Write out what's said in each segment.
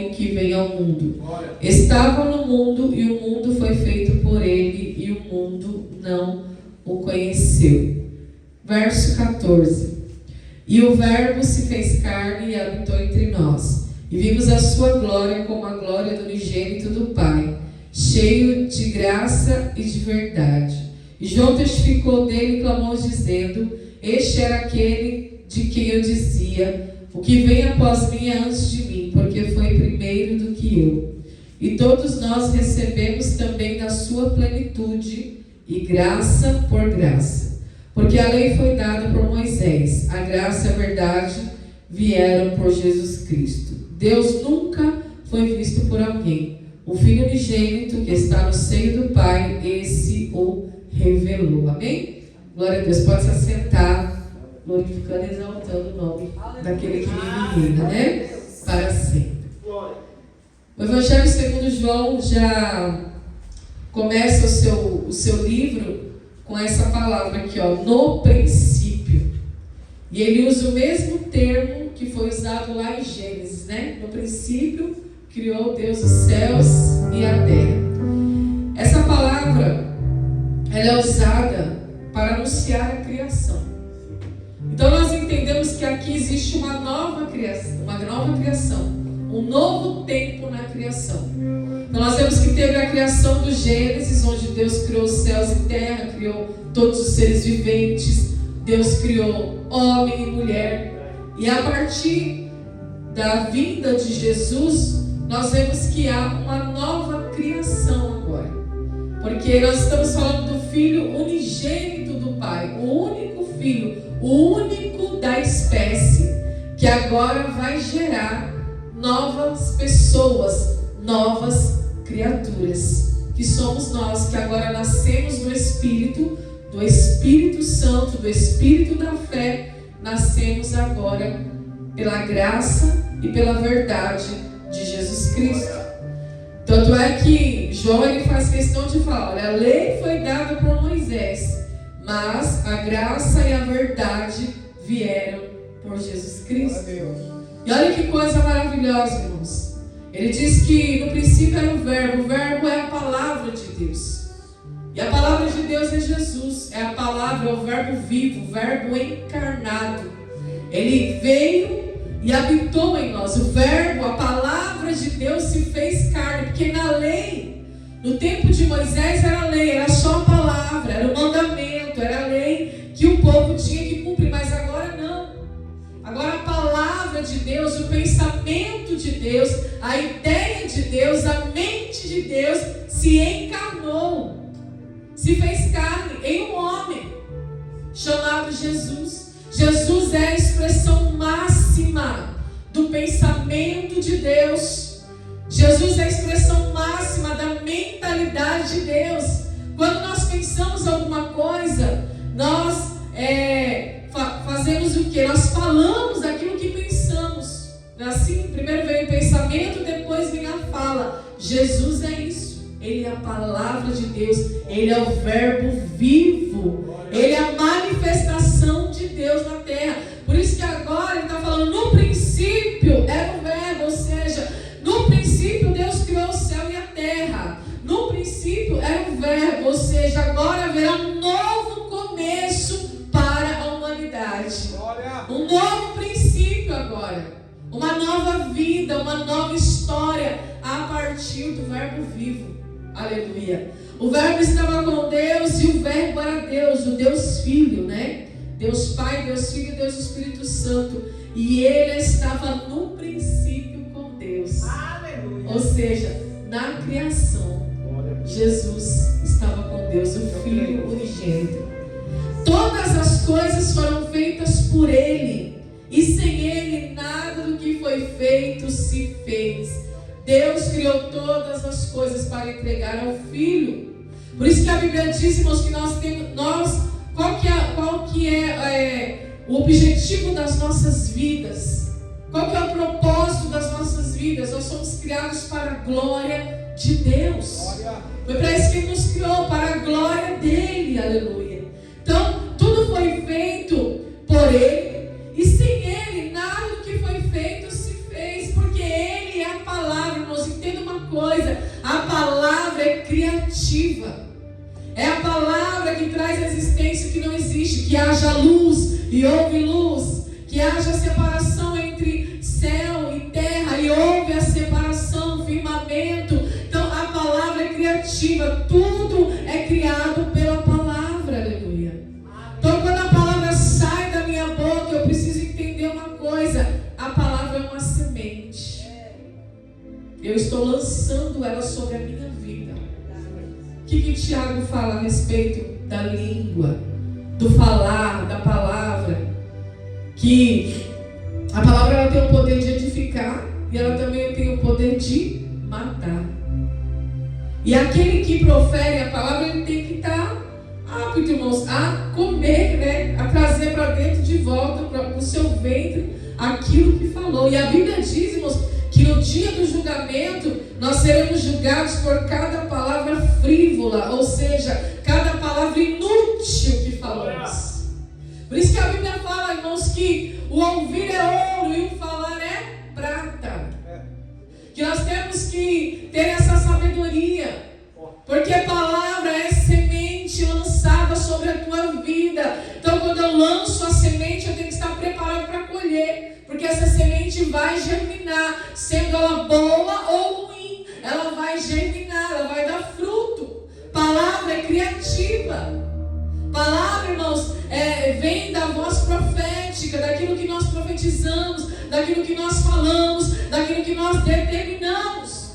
que veio ao mundo. Estava no mundo e o mundo foi feito por ele e o mundo não o conheceu. Verso 14. E o Verbo se fez carne e habitou entre nós. E vimos a sua glória como a glória do unigênito do Pai, cheio de graça e de verdade. E João testificou dele e clamou dizendo: Este era aquele de quem eu dizia: o que vem após mim é antes de mim, porque foi primeiro do que eu. E todos nós recebemos também da sua plenitude, e graça por graça. Porque a lei foi dada por Moisés, a graça e a verdade vieram por Jesus Cristo. Deus nunca foi visto por alguém. O Filho unigênito que está no seio do Pai, esse o revelou. Amém? Glória a Deus. Pode se assentar, glorificando e exaltando o nome daquele que vive e reina, né? Para sempre. O Evangelho segundo João já começa o seu livro com essa palavra aqui, ó, no princípio. E ele usa o mesmo termo que foi usado lá em Gênesis, né? No princípio criou Deus os céus e a terra. Essa palavra, ela é usada para anunciar a criação. Então nós entendemos que aqui existe uma nova criação, um novo tempo na criação. Então nós vemos que teve a criação do Gênesis, onde Deus criou os céus e terra, criou todos os seres viventes, Deus criou homem e mulher. E a partir da vinda de Jesus, nós vemos que há uma nova criação agora. Porque nós estamos falando do Filho unigênito do Pai, o único Filho, o único da espécie, que agora vai gerar novas pessoas, novas criaturas, que somos nós, que agora nascemos do Espírito Santo, do Espírito da fé, nascemos agora pela graça e pela verdade de Jesus Cristo. Tanto é que João ele faz questão de falar: olha, a lei foi dada por Moisés, mas a graça e a verdade vieram por Jesus Cristo. E olha que coisa maravilhosa, irmãos. Ele diz que no princípio era o Verbo é a palavra de Deus. E a palavra de Deus é Jesus, é a palavra, é o Verbo vivo, o Verbo encarnado. Ele veio e habitou em nós. O Verbo, a palavra de Deus se fez carne, porque na lei, no tempo de Moisés era a lei, era só a palavra, era o mandamento, era a lei que o povo tinha que cumprir, mas agora não. Agora a palavra de Deus, o pensamento de Deus, a ideia de Deus, a mente de Deus se encarnou, se fez carne em um homem chamado Jesus. Jesus é a expressão máxima do pensamento de Deus. Jesus é a expressão máxima da mentalidade de Deus. Quando nós pensamos alguma coisa, nós fazemos o quê? Nós falamos aquilo que pensamos. Assim, primeiro vem o pensamento, depois vem a fala. Jesus é isso. Ele é a palavra de Deus. Ele é o Verbo vivo. Ele é a manifestação de Deus na terra. Por isso que agora ele está falando: no princípio era o Verbo, ou seja, no princípio Deus criou o céu e a terra. No princípio era o Verbo, ou seja, agora haverá um novo começo para a humanidade. Um novo princípio agora. Uma nova vida, uma nova história a partir do Verbo vivo. Aleluia. O Verbo estava com Deus e o Verbo era Deus, o Deus Filho, né? Deus Pai, Deus Filho, Deus Espírito Santo. E ele estava no princípio com Deus. Aleluia. Ou seja, na criação, Jesus estava com Deus, o Filho unigênito. Todas as coisas foram feitas por ele, e sem ele nada do que foi feito se fez. Deus criou todas as coisas para entregar ao Filho. Por isso que a Bíblia diz, irmãos, que qual que é o objetivo das nossas vidas? Qual que é o propósito das nossas vidas? Nós somos criados para a glória de Deus. Foi para isso que Ele nos criou, para a glória dEle, aleluia. Então, tudo foi feito por Ele, e sem Ele nada do que foi feito se fez, porque Ele é a palavra coisa: a palavra é criativa. É a palavra que traz existência que não existe. Que haja luz e houve luz. Que haja separação entre céu e terra e houve a separação, firmamento. Então a palavra é criativa. Tudo é criado pela palavra. Aleluia. Então quando a palavra sai da minha boca, eu preciso entender uma coisa: a palavra é uma semente. Eu estou lançando ela sobre a minha vida. O que Tiago fala a respeito da língua, do falar, da palavra? Que a palavra ela tem o poder de edificar e ela também tem o poder de matar. E aquele que profere a palavra, ele tem que estar apto, irmãos, a comer, né? A trazer para dentro de volta, para o seu ventre, aquilo que falou. E a Bíblia diz, irmãos, que no dia do julgamento nós seremos julgados por cada palavra frívola, ou seja, cada palavra inútil que falamos. Por isso que a Bíblia fala, irmãos, que o ouvir é ouro e o falar é prata. Que nós temos que ter essa sabedoria, porque a palavra é semente lançada sobre a tua vida. Então quando eu lanço a semente, eu tenho que estar preparado para colher, porque essa semente vai germinar, sendo ela boa ou ruim, ela vai germinar, ela vai dar fruto. Palavra é criativa. Palavra, irmãos, vem da voz profética, daquilo que nós profetizamos, daquilo que nós falamos, daquilo que nós determinamos.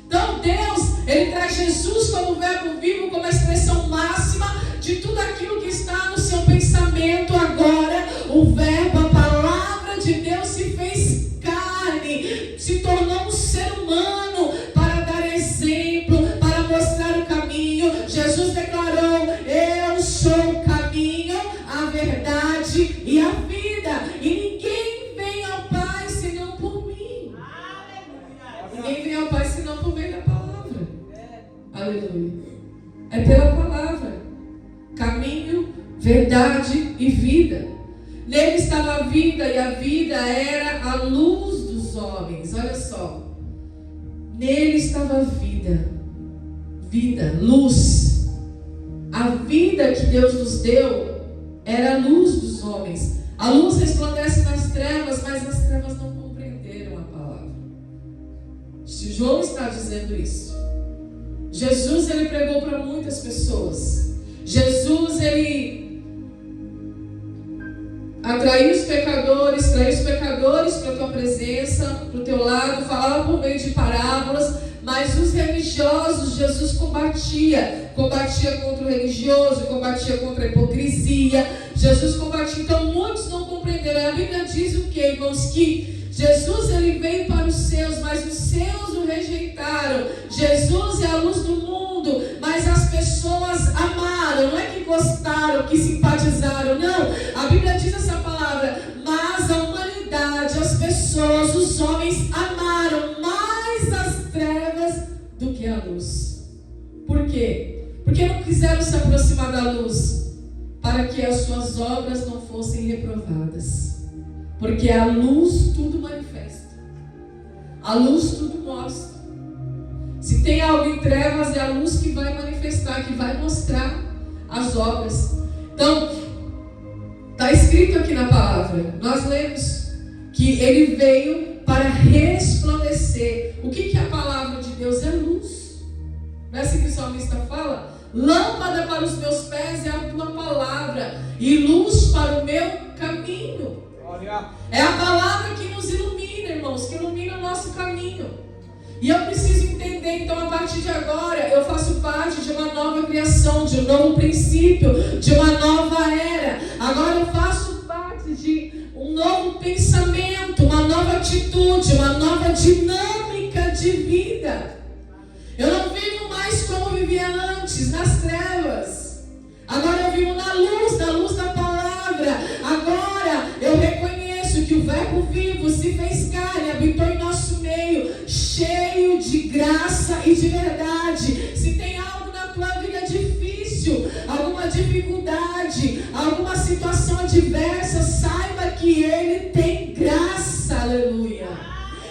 Então Deus, Ele traz Jesus como verbo vivo, como a expressão máxima de tudo aquilo que está no seu pensamento agora. O verbo, a palavra de Deus se fez carne, se tornou um ser humano para dar exemplo, para mostrar o caminho. Jesus declarou: eu sou o caminho, a verdade e a vida, e ninguém vem ao Pai senão por mim. Ninguém vem ao Pai senão por meio da palavra. Aleluia. É pela palavra. Caminho, verdade e vida. Nele estava a vida, e a vida era a luz dos homens. Olha só. Nele estava a vida. Vida, luz. A vida que Deus nos deu era a luz dos homens. A luz resplandece nas trevas, mas as trevas não compreenderam a palavra. João está dizendo isso. Jesus, ele pregou para muitas pessoas. Jesus, ele atraiu os pecadores, para a tua presença, para o teu lado, falava por meio de parábolas. Mas os religiosos, Jesus combatia contra o religioso, combatia contra a hipocrisia. Jesus combatia, então muitos não compreenderam. A Bíblia diz o que, irmãos? Que Jesus, ele veio para os seus, mas os seus o rejeitaram. Jesus é a luz do mundo, mas as pessoas amaram, não é que gostaram, que simpatizaram, não. A Bíblia diz essa palavra: mas a humanidade, as pessoas, os homens amaram mais as trevas do que a luz. Por quê? Porque não quiseram se aproximar da luz, para que as suas obras não fossem reprovadas. Porque a luz tudo manifesta, a luz tudo mostra. Se tem algo em trevas, é a luz que vai manifestar, que vai mostrar as obras. Então, está escrito aqui na palavra, nós lemos que ele veio para resplandecer. O que é a palavra de Deus? É luz. Não é assim que o salmista fala? Lâmpada para os meus pés é a tua palavra, e luz para o meu caminho. É a palavra que nos ilumina, irmãos, que ilumina o nosso caminho. E eu preciso entender, então, a partir de agora, eu faço parte de uma nova criação, de um novo princípio, de uma nova era. Agora eu faço parte de um novo pensamento, uma nova atitude, uma nova dinâmica de vida. Eu não vivo mais como vivia antes, nas trevas. Agora eu vivo na luz da palavra. Agora eu reconheço que o verbo vivo se fez carne, habitou em nosso meio, cheio de graça e de verdade. Se tem algo na tua vida difícil, alguma dificuldade, alguma situação adversa, saiba que Ele tem graça, aleluia.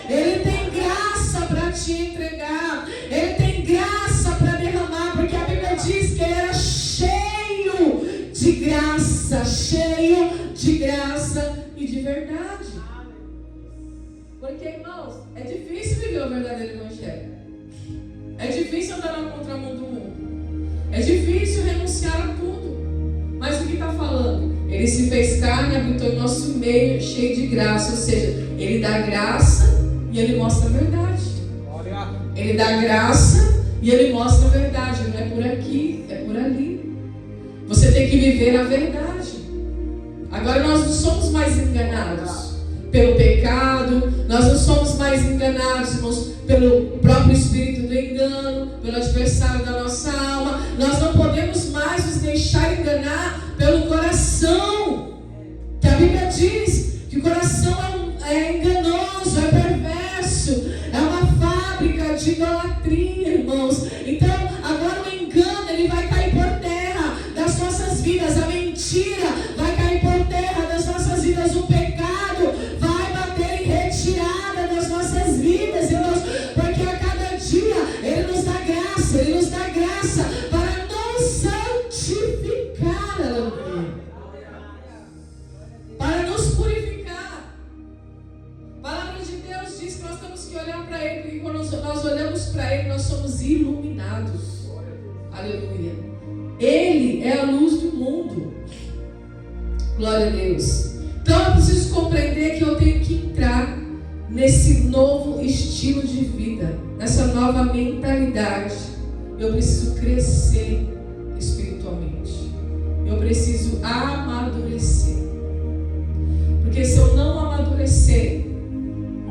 Ele tem graça para te entregar, Ele tem graça para derramar, porque a Bíblia diz que Ele era cheio de graça e de verdade. Porque, irmãos, é difícil viver o verdadeiro evangelho. É difícil andar na contramão do mundo. É difícil renunciar a tudo. Mas o que está falando? Ele se fez carne, habitou em nosso meio, cheio de graça. Ou seja, Ele dá graça e Ele mostra a verdade. Ele dá graça e Ele mostra a verdade. Não é por aqui, é por ali. Você tem que viver a verdade. Agora nós não somos mais enganados pelo pecado, nós não somos mais enganados, irmãos, pelo próprio espírito do engano, pelo adversário da nossa alma. Nós não podemos mais nos deixar enganar pelo coração, que a Bíblia diz que o coração é enganoso, é perverso, é uma fábrica de idolatria, irmãos. Então agora o engano, ele vai cair por terra das nossas vidas, a mentira vai cair por terra das nossas vidas, o pecado vai bater em retirada das nossas vidas, irmãos, porque a cada dia Ele nos dá graça para nos santificar, aleluia, para nos purificar. A palavra de Deus diz que nós temos que olhar para Ele, porque quando nós olhamos para Ele, nós somos iluminados, aleluia. Ele é a luz do mundo. Glória a Deus. Então eu preciso compreender que eu tenho que entrar nesse novo estilo de vida, nessa nova mentalidade. Eu preciso crescer espiritualmente. Eu preciso amadurecer. Porque se eu não amadurecer,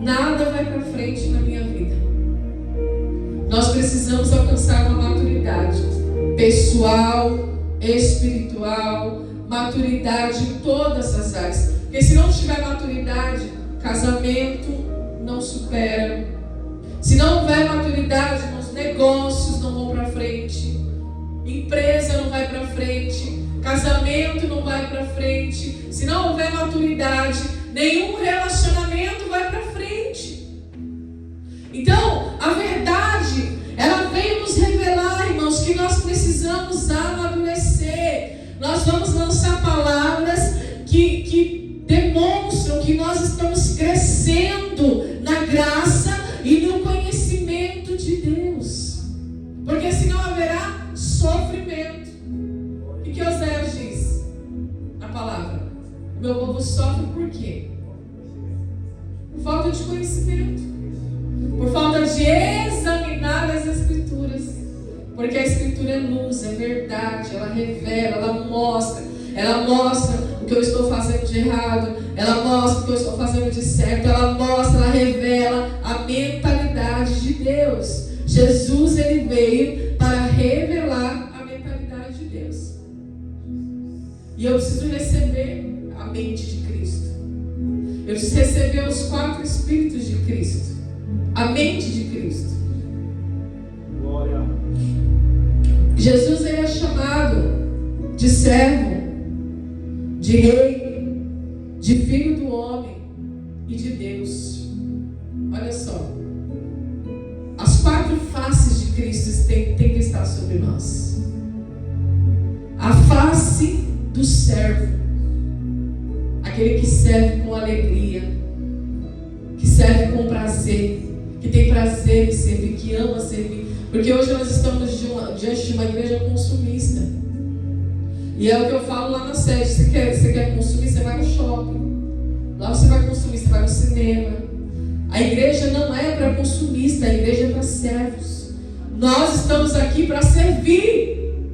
nada vai para frente na minha vida. Nós precisamos alcançar uma maturidade pessoal, espiritual, maturidade em todas as áreas. Porque se não tiver maturidade, casamento não supera. Se não houver maturidade, os negócios não vão para frente, empresa não vai para frente, casamento não vai para frente. Se não houver maturidade, nenhum relacionamento vai para frente. Então, a verdade, ela veio nos revelar, irmãos, que nós precisamos amadurecer. Nós vamos lançar palavras que demonstram que nós estamos crescendo na graça e no conhecimento de Deus. Porque senão haverá sofrimento. E que Oséias diz na palavra: o meu povo sofre por quê? Por falta de conhecimento, por falta de examinar as Escrituras. Porque a Escritura é luz, é verdade, ela revela, ela mostra o que eu estou fazendo de errado, ela mostra o que eu estou fazendo de certo, ela mostra, ela revela a mentalidade de Deus. Jesus, ele veio para revelar a mentalidade de Deus. E eu preciso receber a mente de Cristo. Eu preciso receber os 4 Espíritos de Cristo, a mente de Cristo. Glória. Jesus, ele é chamado de servo, de rei, de filho do homem e de Deus. Olha só, as 4 faces de Cristo têm que estar sobre nós. A face do servo, aquele que serve com alegria, que serve com prazer, que tem prazer em servir, que ama servir. Porque hoje nós estamos diante de uma igreja consumista. E é o que eu falo lá na sede: você quer consumir, você vai no shopping. Lá você vai consumir, você vai no cinema. A igreja não é para consumista, a igreja é para servos. Nós estamos aqui para servir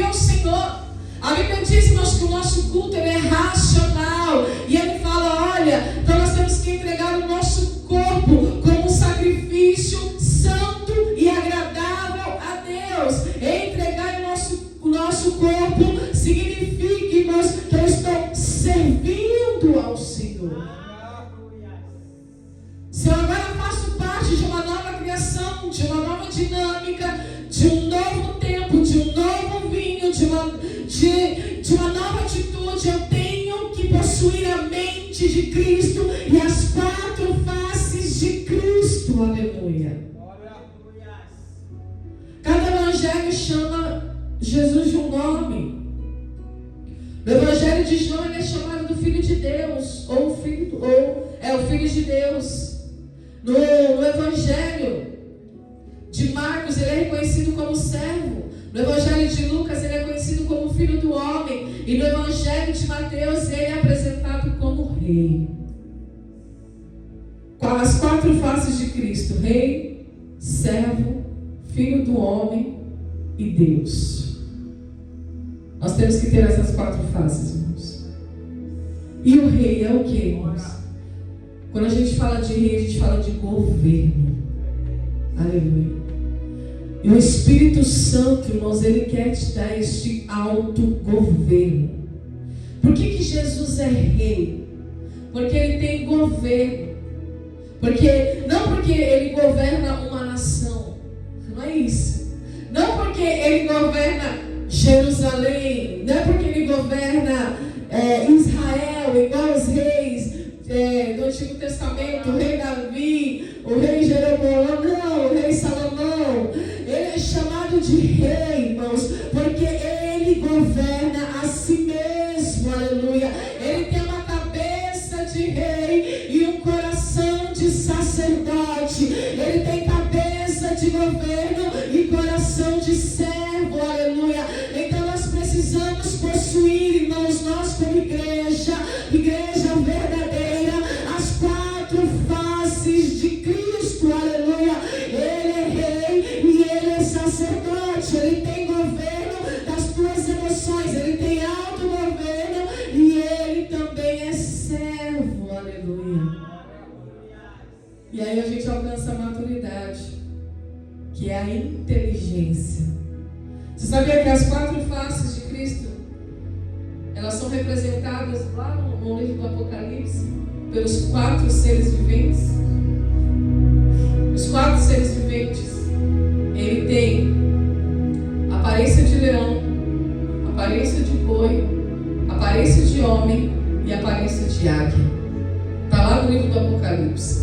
ao Senhor. A Bíblia diz, irmãos, que o nosso culto ele é racional. E ele fala: olha, então nós temos que entregar o nosso corpo como um sacrifício santo e agradável a Deus. Entregar o nosso corpo significa, irmãos, que eu estou servindo ao Senhor. Se eu agora faço parte de uma nova criação, de uma nova dinâmica, de um novo tempo, de um novo vinho, de uma nova atitude, eu tenho que possuir a mente de Cristo e as 4 faces de Cristo. Aleluia. Aleluia. Cada evangelho chama Jesus de um nome. No evangelho de João ele é chamado do Filho de Deus, ou o Filho de Deus. No evangelho de Marcos ele é reconhecido como servo. No evangelho de Lucas ele é conhecido como Filho do Homem. E no evangelho de Mateus ele é apresentado como Rei. As 4 faces de Cristo: Rei, servo, Filho do Homem e Deus. Nós temos que ter essas 4 faces, irmãos. E o Rei é o que, irmãos? Quando a gente fala de Rei, a gente fala de governo. Aleluia. E o Espírito Santo, irmãos, ele quer te dar este autogoverno. Por que Jesus é Rei? Porque ele tem governo. Não porque ele governa uma nação. Não é isso. Não porque ele governa Jerusalém. Não é porque ele governa Israel, igual os reis do Antigo Testamento, o rei Davi, o rei Jeroboão. Não, o rei Salomão. Ele é chamado de rei, irmãos, porque ele governa a si mesmo. Aleluia. Ele tem uma cabeça de rei e um coração de sacerdote. Ele tem cabeça de governo e coração de servo. Aleluia. Então nós precisamos possuir, irmãos, nós como igreja verdadeira, as 4 faces de Cristo. Aleluia. Ele é rei e ele é sacerdote. Ele tem governo das tuas emoções. Ele tem autogoverno e ele também é servo. Aleluia. E aí a gente alcança a maturidade, que é a inteligência. Você sabia que as 4 faces de Cristo, elas são representadas lá no livro do Apocalipse pelos 4 seres viventes? Os 4 seres viventes, ele tem aparência de leão, aparência de boi, aparência de homem e aparência de águia. Está lá no livro do Apocalipse.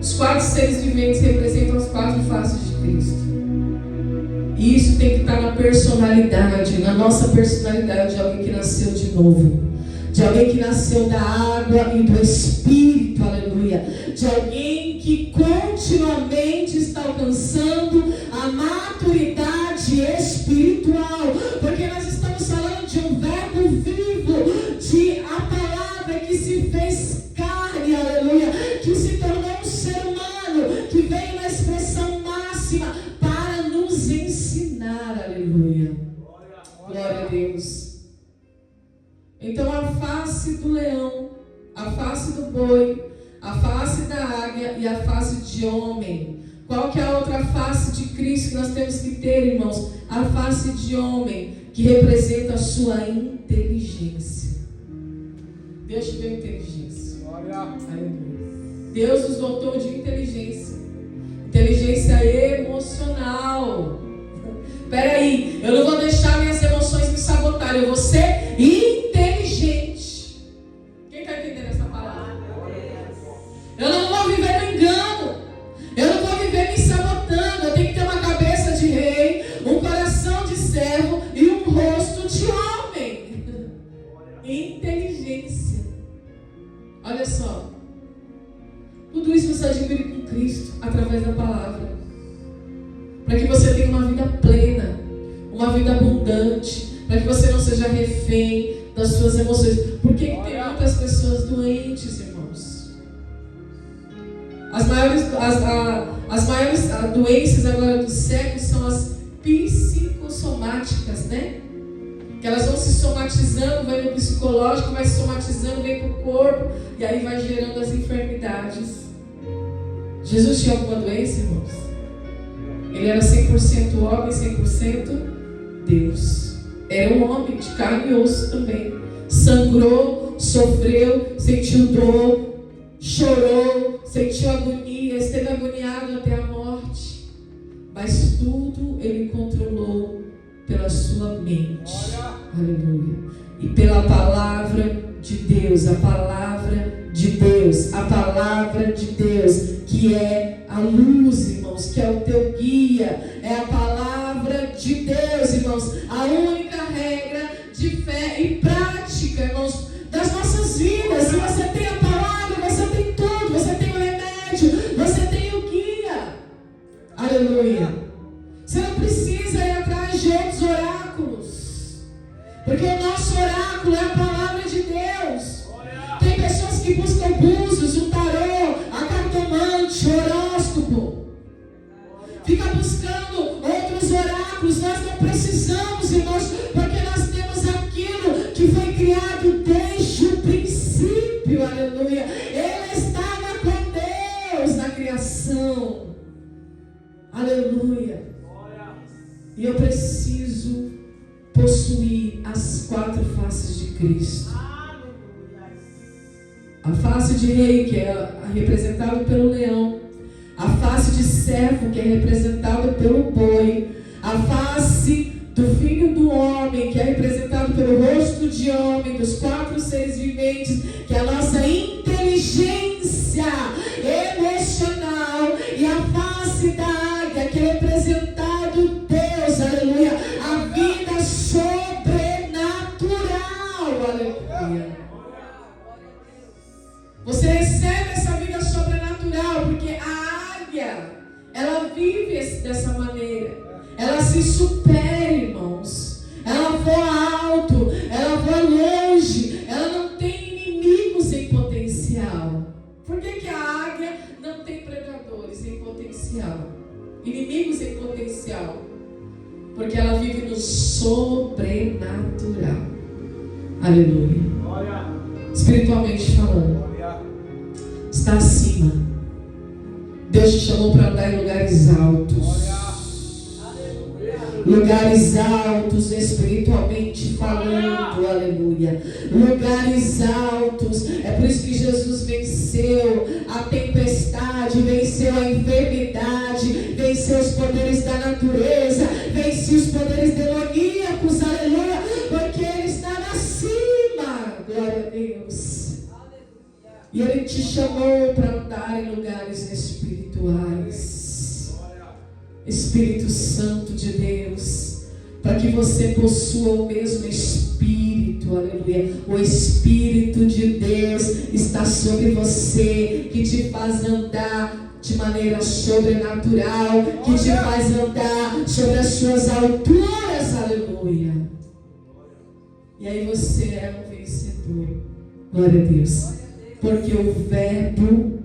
Os 4 seres viventes representam as 4 faces de Cristo. E isso tem que estar na personalidade, na nossa personalidade de alguém que nasceu de novo. De alguém que nasceu da água e do Espírito, aleluia. De alguém que continuamente está alcançando a maturidade espiritual. Porque nós estamos falando de um verbo vivo, de a palavra que se fez carne, aleluia. Que se tornou um ser humano, que veio na expressão máxima para nos ensinar, aleluia. Glória a Deus. Então a face do leão, a face do boi, a face da águia e a face de homem. Qual que é a outra face de Cristo que nós temos que ter, irmãos? A face de homem, que representa a sua inteligência. Deus te deu inteligência. Deus nos dotou de inteligência. Inteligência emocional. Peraí, eu não vou deixar minhas emoções me sabotarem. Eu vou ser inteligente. Quem está entendendo essa palavra? Eu não vou viver no engano. Eu não vou viver me sabotando. Eu tenho que ter uma cabeça de rei, um coração de servo e um rosto de homem. Inteligência. Olha só. Tudo isso você adquire com Cristo através da palavra. Para que você tenha uma vida plena, uma vida abundante, para que você não seja refém das suas emoções. Por que tem muitas pessoas doentes, irmãos? As maiores doenças agora do século são as psicossomáticas, né? Que elas vão se somatizando, vai no psicológico, vai se somatizando, vem para o corpo, e aí vai gerando as enfermidades. Jesus tinha alguma doença, irmãos? Ele era 100% homem, 100% Deus. Era um homem de carne e osso também. Sangrou, sofreu, sentiu dor, chorou, sentiu agonia, esteve agoniado até a morte. Mas tudo ele controlou pela sua mente. Aleluia. E pela palavra de Deus, a palavra de de Deus, a palavra de Deus, que é a luz, irmãos, que é o teu guia, é a palavra de Deus, irmãos, a única regra de fé e prática, irmãos, das nossas vidas. Se você tem a palavra, você tem tudo, você tem o remédio, você tem o guia. Aleluia. Você não precisa ir atrás de outros oráculos, porque o nosso oráculo é a palavra de Deus. Tem pessoas que buscam búzios, o tarô, a cartomante, o horóscopo, fica buscando outros oráculos. Nós não precisamos, irmãos, porque nós temos aquilo que foi criado desde o princípio. Aleluia. Ele estava com Deus na criação. Aleluia. E eu preciso possuir as 4 faces de Cristo. A face de rei, que é representado pelo leão. A face de servo, que é representada pelo boi. A face do filho do homem, que é representado pelo rosto de homem, dos 4 seres viventes, que é a nossa inteligência emocional. E a face da águia, que é representado Deus, aleluia, a vida sobrenatural, aleluia. Você recebe essa vida sobrenatural, porque a águia, ela vive dessa maneira. Ela se supera, irmãos. Ela voa alto, ela voa longe, ela não tem inimigos em potencial. Por que a águia não tem predadores em potencial? Inimigos em potencial? Porque ela vive no sobrenatural. Aleluia. Espiritualmente falando, está acima. Deus te chamou para andar em lugares altos. Lugares altos, espiritualmente falando, aleluia. Lugares altos. É por isso que Jesus venceu a tempestade, venceu a enfermidade, venceu os poderes da natureza, venceu os poderes demoníacos, aleluia, porque Ele estava acima. Glória a Deus. E Ele te chamou para andar em lugares espirituais. Espírito Santo de Deus, para que você possua o mesmo Espírito, aleluia. O Espírito de Deus está sobre você, que te faz andar de maneira sobrenatural, que te faz andar sobre as suas alturas, aleluia. E aí você é um vencedor, glória a Deus, porque o Verbo,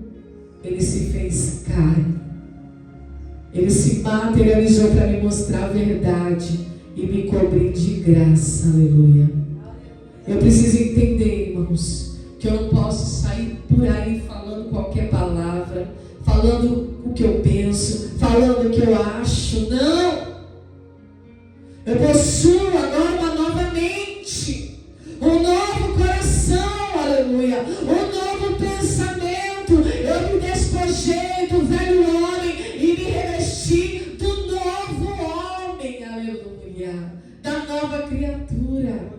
Ele se fez carne. Ele se materializou para me mostrar a verdade e me cobrir de graça, aleluia. Eu preciso entender, irmãos, que eu não posso sair por aí falando qualquer palavra, falando o que eu penso, falando o que eu acho. Não! Eu possuo agora uma nova mente, um novo coração, aleluia, um novo pensamento. Eu me despojei do velho homem e me revesti do novo homem, aleluia, da nova criatura.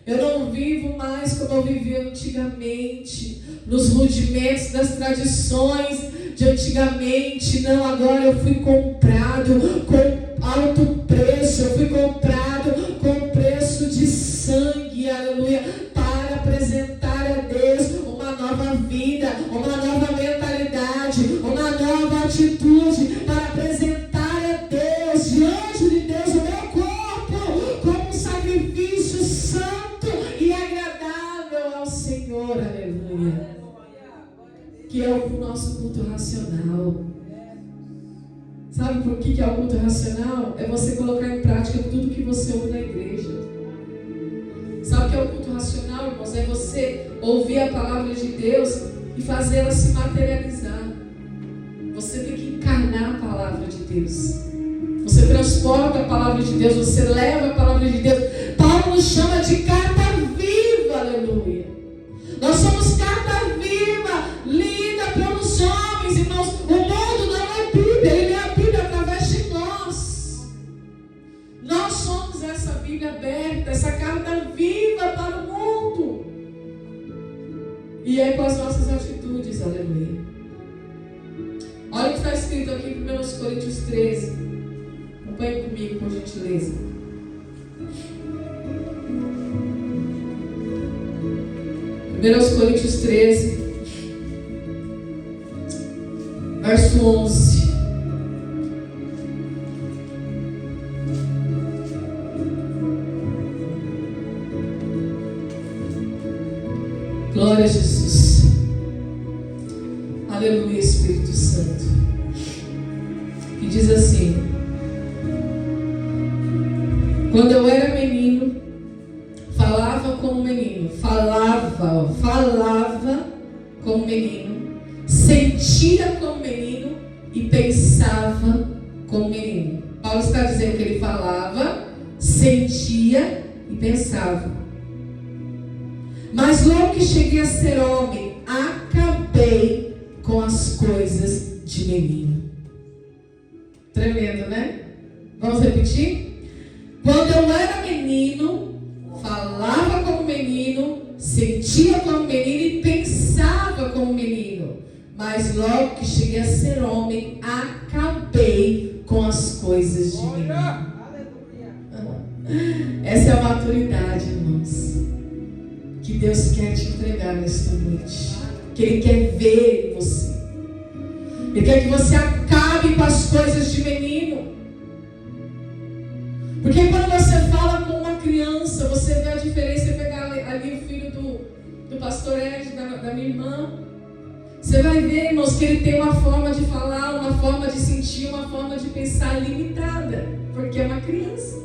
Eu não vivo mais como eu vivia antigamente, nos rudimentos das tradições de antigamente. Não, agora eu fui comprado com alto preço, eu fui comprado com preço de sangue, aleluia, para apresentar a Deus uma nova vida, uma nova mentalidade, uma nova atitude, para apresentar a Deus, diante de Deus, o meu corpo como um sacrifício santo e agradável ao Senhor, aleluia, que é o nosso culto racional. Sabe por que é o culto racional? É você colocar em prática tudo que você ouve na igreja. Sabe o que é o culto racional, irmãos? É você ouvir a palavra de Deus e fazê-la se materializar. Você tem que encarnar a palavra de Deus. Você transporta a palavra de Deus, você leva a palavra de Deus. Paulo nos chama de carta viva, aleluia. Nós somos carta viva, lida pelos homens, irmãos. O mundo não é Bíblia, ele é a Bíblia através de nós. Nós somos essa Bíblia aberta, essa carta viva para o mundo. E é com as nossas 1 Coríntios 13. Acompanhe comigo, por gentileza. Primeiros Coríntios 13, verso 11. Glória a Jesus. Aleluia, Espírito Santo. Que diz assim: quando eu era menino, falava como menino, falava como menino, sentia como menino e pensava como menino. Paulo está dizendo que ele falava, sentia e pensava. Mas logo que cheguei a ser homem, acabei com as coisas de menino. Tremendo, né? Vamos repetir? Quando eu era menino, falava como menino, sentia como menino e pensava como menino. Mas logo que cheguei a ser homem, acabei com as coisas de menino. Essa é a maturidade, irmãos, que Deus quer te entregar nesta noite. Que Ele quer ver em você. Ele quer que você acabe com as coisas de menino. Porque quando você fala com uma criança, você vê a diferença. Você pegar ali o filho do pastor Ed, da minha irmã, você vai ver, irmãos, que ele tem uma forma de falar, uma forma de sentir, uma forma de pensar limitada. Porque é uma criança.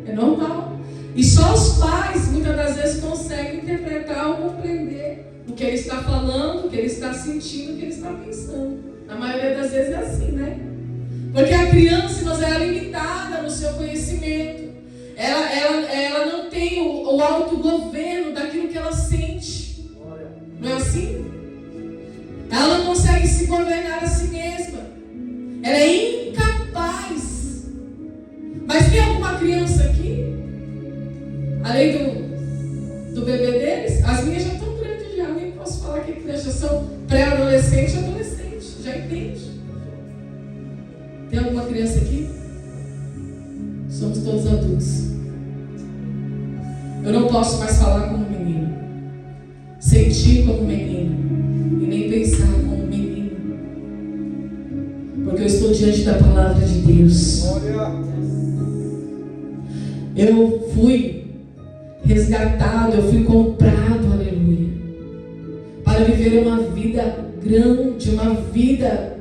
É normal. E só os pais, muitas das vezes, conseguem interpretar ou compreender o que ele está falando, o que ele está sentindo, o que ele está pensando. Na maioria das vezes é assim, né? Porque a criança, irmãos, ela é limitada no seu conhecimento. Ela não tem o autogoverno daquilo que ela sente. Não é assim? Ela não consegue se governar a si mesma. Ela é incapaz. Mas tem alguma criança aqui? Além do bebê deles? As minhas já estão grandes já. Nem posso falar que crianças já são pré-adolescentes e adolescentes. Já entende? Tem alguma criança aqui? Somos todos adultos. Eu não posso mais falar como menino, sentir como menino e nem pensar como menino, porque eu estou diante da palavra de Deus. Eu fui resgatado, eu fui comprado, aleluia, para viver uma vida grande, uma vida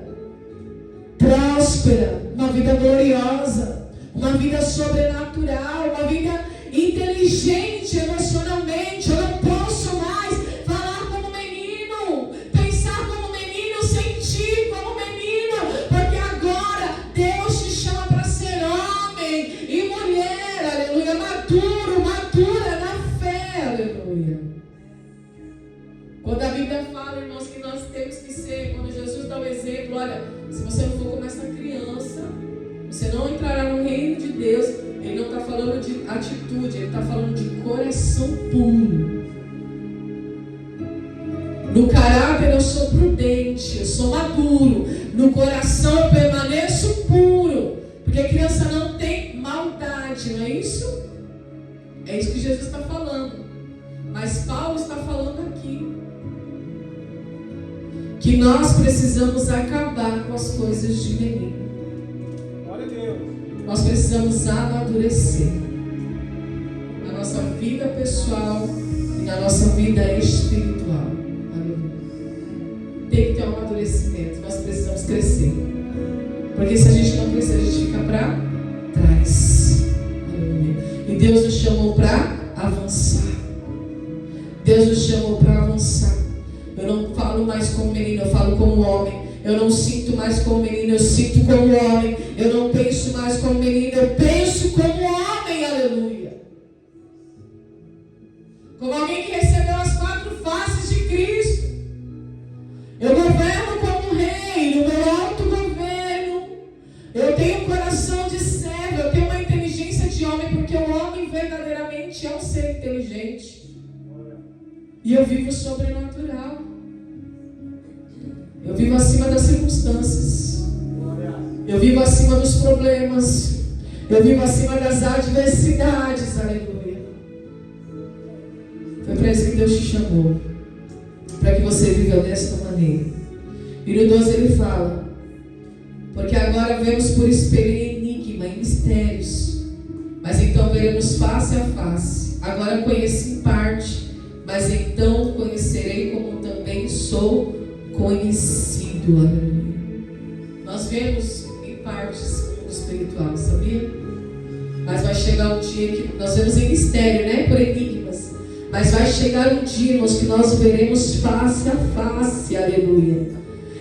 próspera, uma vida gloriosa, uma vida sobrenatural, uma vida inteligente emocionalmente. Eu não posso mais falar como menino, pensar como menino, sentir como menino, porque agora Deus te chama para ser homem e mulher, aleluia, madura na fé, aleluia. Quando a Bíblia fala, irmãos, que nós temos que ser, quando Jesus dá o exemplo, olha, se você não for como essa criança, você não entrará no reino de Deus. Ele não está falando de atitude, ele está falando de coração puro. No caráter eu sou prudente, eu sou maduro. No coração eu permaneço puro. Porque a criança não tem maldade, não é isso? É isso que Jesus está falando. Mas Paulo está falando aqui que nós precisamos acabar com as coisas de menino. Glória a Deus. Nós precisamos amadurecer na nossa vida pessoal e na nossa vida espiritual. Aleluia. Tem que ter um amadurecimento. Nós precisamos crescer. Porque se a gente não crescer, a gente fica para trás. Aleluia. E Deus nos chamou para avançar. Deus nos chamou para avançar. Eu não falo mais como menino, eu falo como homem. Eu não sinto mais como menino, eu sinto como homem. Eu não penso mais como menino, eu penso como homem, aleluia. Como alguém que recebeu as 4 faces de Cristo. Eu governo como rei, no meu autogoverno. Eu tenho um coração de servo, eu tenho uma inteligência de homem, porque o homem verdadeiramente é um ser inteligente. E eu vivo sobrenatural. Eu vivo acima das circunstâncias. Eu vivo acima dos problemas. Eu vivo acima das adversidades. Aleluia. Foi para isso que Deus te chamou. Para que você viva desta maneira. E no 12 ele fala: porque agora vemos por espelho em enigma, em mistérios, mas então veremos face a face. Agora conheci em parte, mas então conhecerei como também sou conhecido. Aleluia. Nós vemos em partes o mundo espiritual, sabia? Mas vai chegar um dia que nós vemos em mistério, né? Por enigmas. Mas vai chegar um dia, irmãos, que nós veremos face a face. Aleluia.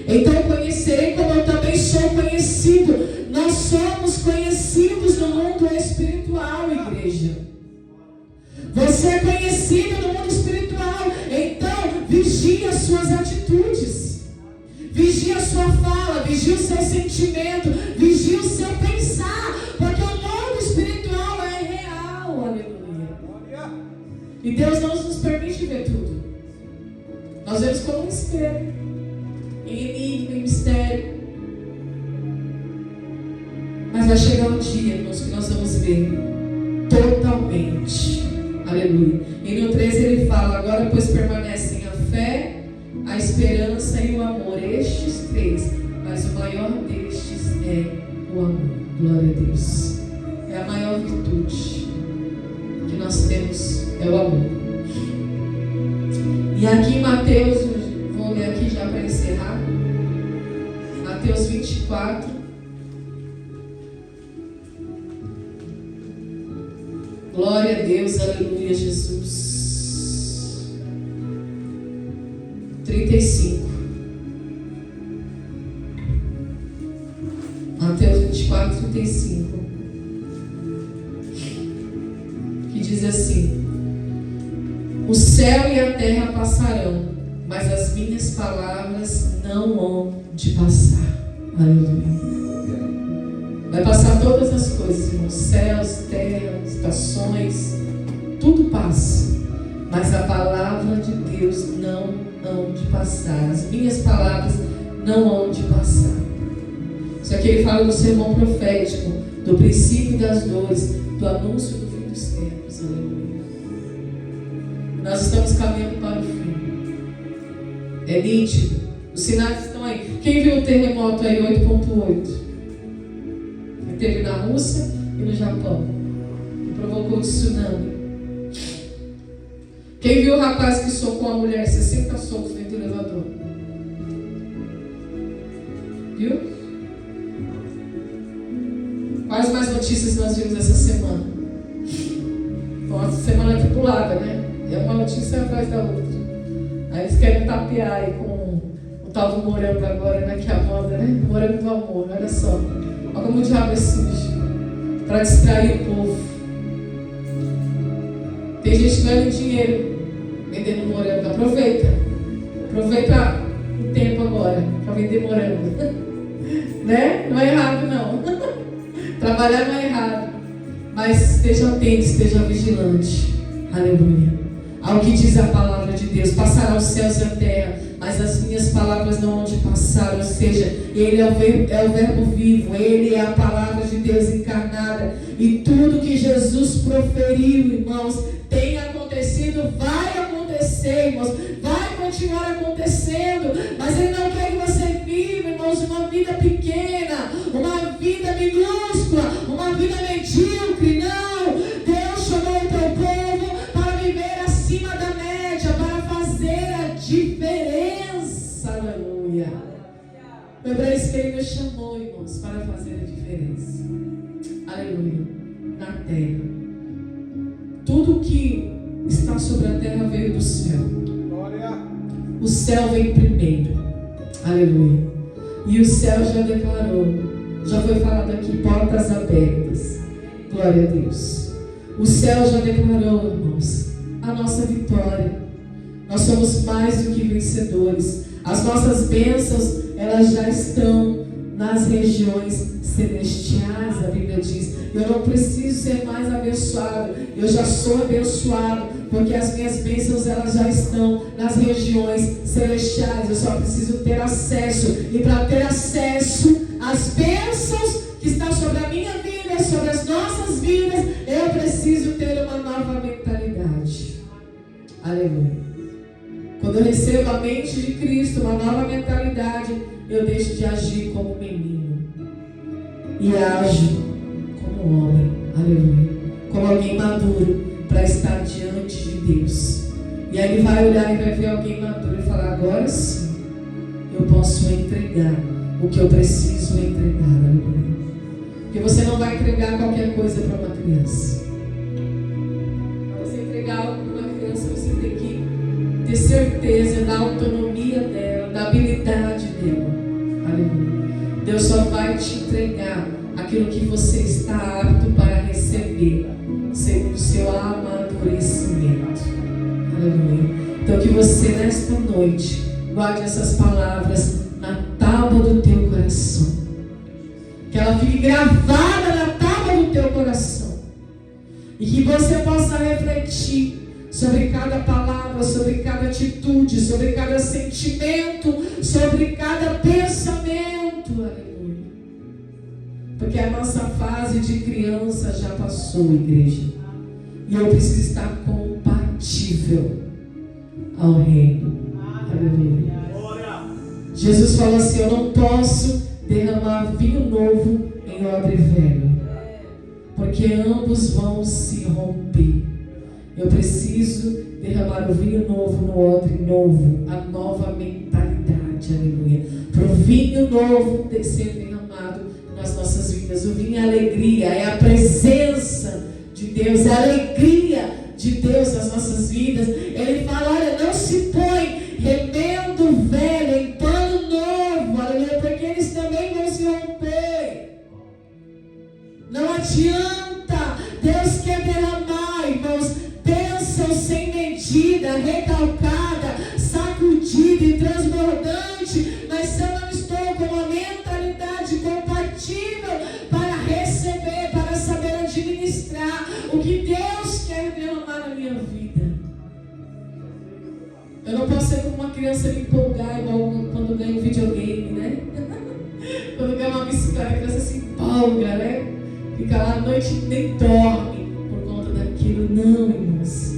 Então conhecerei como eu também sou conhecido. Nós somos conhecidos no mundo espiritual, igreja. Você é conhecido no mundo espiritual. Então vigie as suas atitudes, vigie a sua fala, vigie o seu sentimento, vigie o seu pensar, porque o mundo espiritual é real. Aleluia. E Deus não nos permite ver tudo. Nós vemos como um espelho, em enigma, em mistério. Mas vai chegar um dia, irmãos, que nós vamos ver totalmente. Aleluia. E no 13 ele fala: agora pois permanecem a fé, a esperança e o amor. Estes três, mas o maior destes é o amor. Glória a Deus. É a maior virtude que nós temos, é o amor. E aqui em Mateus, vou ler aqui já para encerrar. Mateus 24. Glória a Deus, aleluia, Jesus. 35. Mateus 24, 35. Que diz assim: o céu e a terra passarão, mas as minhas palavras não hão de passar. Aleluia. Vai passar todas as coisas, irmãos. Céus, terra, estações, tudo passa. Mas a palavra de Deus não hão de passar. As minhas palavras não hão de passar. Isso aqui ele fala do sermão profético, do princípio das dores, do anúncio do fim dos tempos. Aleluia. Nós estamos caminhando para o fim. É nítido. Os sinais estão aí. Quem viu o terremoto aí 8.8? Teve na Rússia e no Japão, que provocou o tsunami. Quem viu o rapaz que socou a mulher 60 socos dentro do elevador? Viu? Quais mais notícias nós vimos essa semana? Nossa, semana tripulada, né? É uma notícia atrás da outra. Aí eles querem tapear aí com o tal do morango agora, né? Que é a moda, né? O morango do amor, olha só. Olha como o diabo é sujo, para distrair o povo. Tem gente ganhando dinheiro vendendo morango. Aproveita o tempo agora para vender morango. Né? Não é errado, não. Trabalhar não é errado, mas esteja atento, esteja vigilante. Aleluia. Ao que diz a palavra de Deus: passará os céus e a terra, mas as minhas palavras não hão de passar. Ou seja, Ele é o verbo vivo, Ele é a palavra de Deus encarnada. E tudo que Jesus proferiu, irmãos, tem acontecido, vai acontecer, irmãos, vai continuar acontecendo. Mas Ele não quer que você viva, irmãos, uma vida pequena, uma vida minúscula, uma vida medíocre. Não, Deus chamou o teu povo para viver acima da média, para fazer a diferença. Aleluia. Foi para isso que Ele nos chamou, irmãos, para fazer a diferença. Aleluia. Na terra. Tudo que está sobre a terra veio do céu. O céu veio primeiro. Aleluia. E o céu já declarou, já foi falado aqui, portas abertas. Glória a Deus. O céu já declarou, irmãos, a nossa vitória. Nós somos mais do que vencedores. As nossas bênçãos, elas já estão nas regiões celestiais. A Bíblia diz: eu não preciso ser mais abençoado, eu já sou abençoado, porque as minhas bênçãos, elas já estão nas regiões celestiais. Eu só preciso ter acesso. E para ter acesso às bênçãos bênçãos que estão sobre a minha vida, sobre as nossas vidas, eu preciso ter uma nova mentalidade. Aleluia. Quando eu recebo a mente de Cristo, uma nova mentalidade, eu deixo de agir como menino e ajo como homem. Aleluia. Como alguém maduro para estar diante de Deus. E aí ele vai olhar e vai ver alguém maduro e falar: agora sim, eu posso entregar o que eu preciso entregar. Aleluia. Porque você não vai entregar qualquer coisa para uma criança. Para você entregar algo para uma criança, você tem que ter certeza da autonomia dela, da habilidade dela. Aleluia. Deus só vai te entregar aquilo que você está apto para receber, segundo o seu amadurecimento. Aleluia. Então que você nesta noite guarde essas palavras na tábua do teu coração. Que ela fique gravada na tábua do teu coração. E que você possa refletir sobre cada palavra, sobre cada atitude, sobre cada sentimento, sobre cada pensamento. Aleluia. Porque a nossa fase de criança já passou, igreja. E eu preciso estar compatível ao reino. Aleluia. Jesus falou assim: eu não posso derramar vinho novo em odre velho, porque ambos vão se romper. Eu preciso derramar o vinho novo no odre novo, a nova mentalidade. Aleluia. Para o vinho novo ser derramado nas nossas vidas. O vinho é alegria, é a presença de Deus, é a alegria de Deus nas nossas vidas. Ele fala: olha, não se põe remendo velho em pano novo, aleluia, porque eles também vão se romper. Não adianta. Deus quer derramar, irmãos, bênção sem medida, recalcada, sacudida e transbordante, mas se eu não estou com uma mentalidade compatível para receber, para saber administrar o que Deus quer derramar na minha vida. Eu não posso ser como uma criança me empolgar igual quando ganha um videogame, né? Quando ganha uma bicicleta, a criança se empolga, né? Fica lá a noite e nem dorme por conta daquilo. Não, irmãos.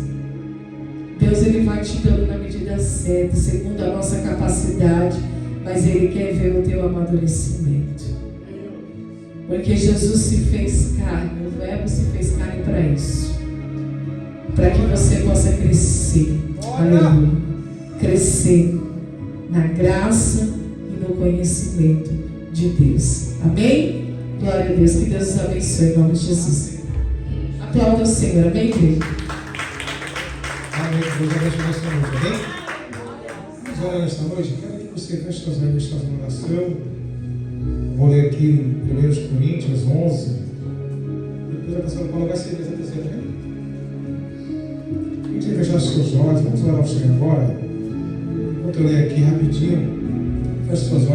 Deus, Ele vai te dando na medida certa, segundo a nossa capacidade, mas Ele quer ver o teu amadurecimento. Porque Jesus se fez carne, o Verbo se fez carne para isso. Para que você possa crescer. Aleluia. Crescer na graça e no conhecimento de Deus. Amém? Glória a Deus. Que Deus os abençoe em nome de Jesus. Aplauda o Senhor. Amém, igreja? Amém. Deus abençoe nesta noite. Amém? Vamos orar nesta noite. Quero que você feche suas olhos e faça uma oração. Vou ler aqui em 1 Coríntios 11. Depois a pastora Paula vai ser apresentada, amém? Quem fechar os seus olhos, vamos orar ao Senhor agora. Enquanto eu ler aqui rapidinho, feche suas olhos.